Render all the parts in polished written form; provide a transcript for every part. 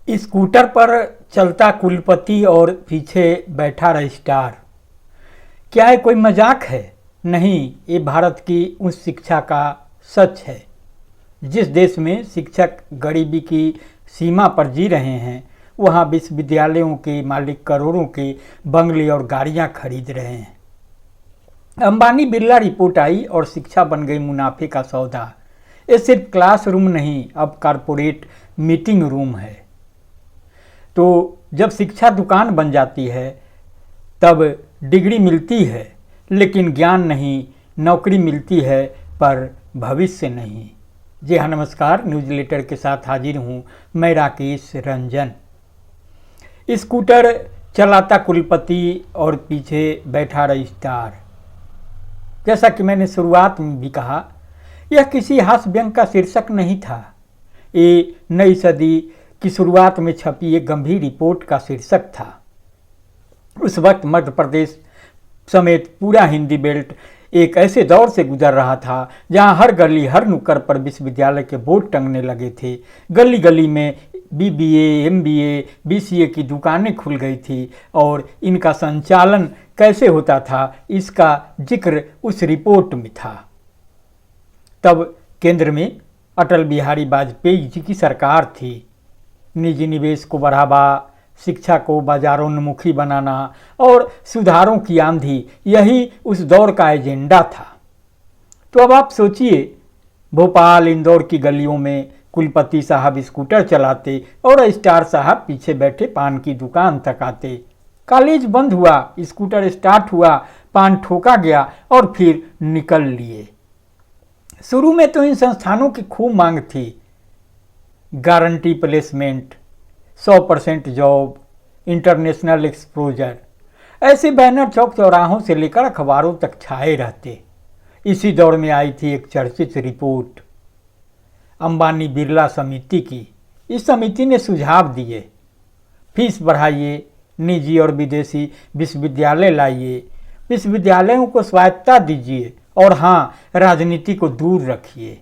Scooter पर चलता कुलपति और पीछे बैठा रजिस्ट्रार। क्या है कोई मजाक है? नहीं, ये भारत की उस शिक्षा का सच है जिस देश में शिक्षक गरीबी की सीमा पर जी रहे हैं। वहाँ विश्वविद्यालयों के मालिक करोड़ों के बंगले और गाड़ियाँ खरीद रहे हैं। अंबानी बिरला रिपोर्ट आई और शिक्षा बन गई मुनाफे का सौदा। ये सिर्फ क्लासरूम नहीं, अब कारपोरेट मीटिंग रूम है। तो जब शिक्षा दुकान बन जाती है तब डिग्री मिलती है, लेकिन ज्ञान नहीं, नौकरी मिलती है पर भविष्य नहीं। जी हाँ, नमस्कार। न्यूज़ लेटर के साथ हाजिर हूँ मैं, राकेश रंजन। स्कूटर चलाता कुलपति और पीछे बैठा रजिस्ट्रार। जैसा कि मैंने शुरुआत में भी कहा, यह किसी हास्य व्यंग का शीर्षक नहीं था। ये नई सदी की शुरुआत में छपी एक गंभीर रिपोर्ट का शीर्षक था। उस वक्त मध्य प्रदेश समेत पूरा हिंदी बेल्ट एक ऐसे दौर से गुजर रहा था जहां हर गली हर नुक्कड़ पर विश्वविद्यालय के बोर्ड टंगने लगे थे। गली गली में BBA, MBA, BCA की दुकानें खुल गई थी और इनका संचालन कैसे होता था इसका जिक्र उस रिपोर्ट में था। तब केंद्र में अटल बिहारी वाजपेयी जी की सरकार थी। निजी निवेश को बढ़ावा, शिक्षा को बाजारोन्मुखी बनाना और सुधारों की आंधी, यही उस दौर का एजेंडा था। तो अब आप सोचिए, भोपाल इंदौर की गलियों में कुलपति साहब स्कूटर चलाते और रजिस्ट्रार साहब पीछे बैठे पान की दुकान तक आते। कॉलेज बंद हुआ, स्कूटर स्टार्ट हुआ, पान ठोका गया और फिर निकल लिए। शुरू में तो इन संस्थानों की खूब मांग थी। Guarantee placement, 100% job, international exposure, ऐसे बैनर चौक चौराहों से लेकर अखबारों तक छाए रहते। इसी दौर में आई थी एक चर्चित रिपोर्ट अंबानी बिरला समिति की। इस समिति ने सुझाव दिए, फीस बढ़ाइए, निजी और विदेशी विश्वविद्यालय लाइए, विश्वविद्यालयों को स्वायत्तता दीजिए और हाँ, राजनीति को दूर रखिए।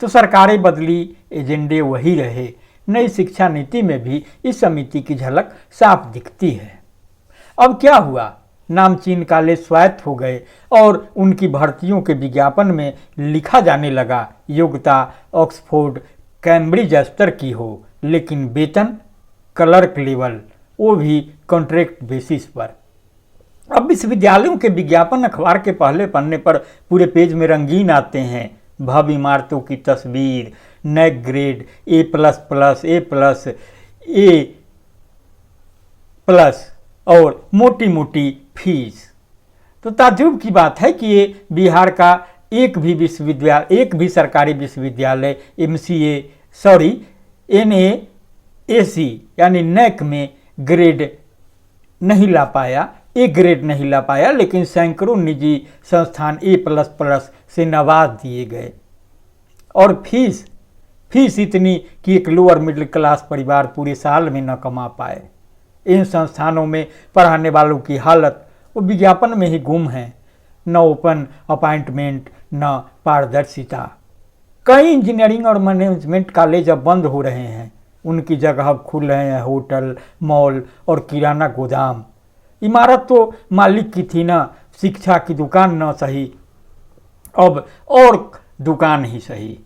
तो सरकारें बदली, एजेंडे वही रहे। नई शिक्षा नीति में भी इस समिति की झलक साफ दिखती है। अब क्या हुआ? नामचीन कॉलेज स्वायत्त हो गए और उनकी भर्तियों के विज्ञापन में लिखा जाने लगा, योग्यता ऑक्सफोर्ड कैम्ब्रिज स्तर की हो, लेकिन वेतन क्लर्क लेवल, वो भी कॉन्ट्रैक्ट बेसिस पर। अब विश्वविद्यालयों के विज्ञापन अखबार के पहले पन्ने पर पूरे पेज में रंगीन आते हैं। भव्य इमारतों की तस्वीर, नैक ग्रेड A++, A+ और मोटी मोटी फीस। तो ताज्जुब की बात है कि ये बिहार का एक भी सरकारी विश्वविद्यालय NAAC यानी नैक में ग्रेड नहीं ला पाया, एक ग्रेड नहीं ला पाया, लेकिन सैकड़ों निजी संस्थान A++ से नवाज दिए गए। और फीस इतनी कि एक लोअर मिडिल क्लास परिवार पूरे साल में न कमा पाए। इन संस्थानों में पढ़ाने वालों की हालत वो विज्ञापन में ही गुम है। न ओपन अपॉइंटमेंट, न पारदर्शिता। कई इंजीनियरिंग और मैनेजमेंट कॉलेज अब बंद हो रहे हैं। उनकी जगह अब खुल रहे हैं होटल, मॉल और किराना गोदाम। इमारत तो मालिक की थी ना, शिक्षा की दुकान न सही, अब और दुकान ही सही।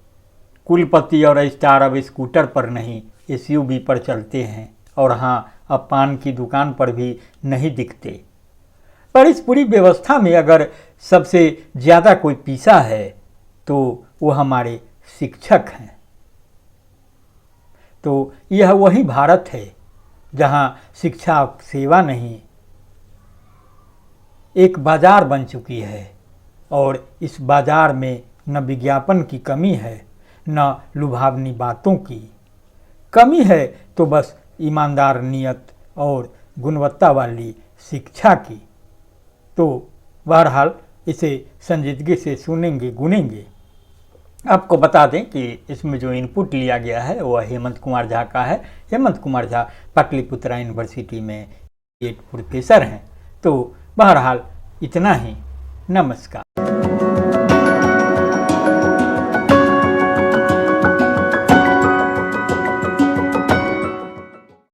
कुलपति और रजिस्ट्रार अब स्कूटर पर नहीं, SUV पर चलते हैं और हाँ, अब पान की दुकान पर भी नहीं दिखते। पर इस पूरी व्यवस्था में अगर सबसे ज़्यादा कोई पीसा है तो वो हमारे शिक्षक हैं। तो यह वही भारत है जहाँ शिक्षा सेवा नहीं, एक बाजार बन चुकी है। और इस बाजार में न विज्ञापन की कमी है, न लुभावनी बातों की कमी है, तो बस ईमानदार नियत और गुणवत्ता वाली शिक्षा की। तो बहरहाल इसे संजीदगी से सुनेंगे, गुनेंगे। आपको बता दें कि इसमें जो इनपुट लिया गया है वह हेमंत कुमार झा का है। हेमंत कुमार झा पाटलिपुत्रा यूनिवर्सिटी में एक प्रोफेसर हैं। तो बहरहाल इतना ही। नमस्कार।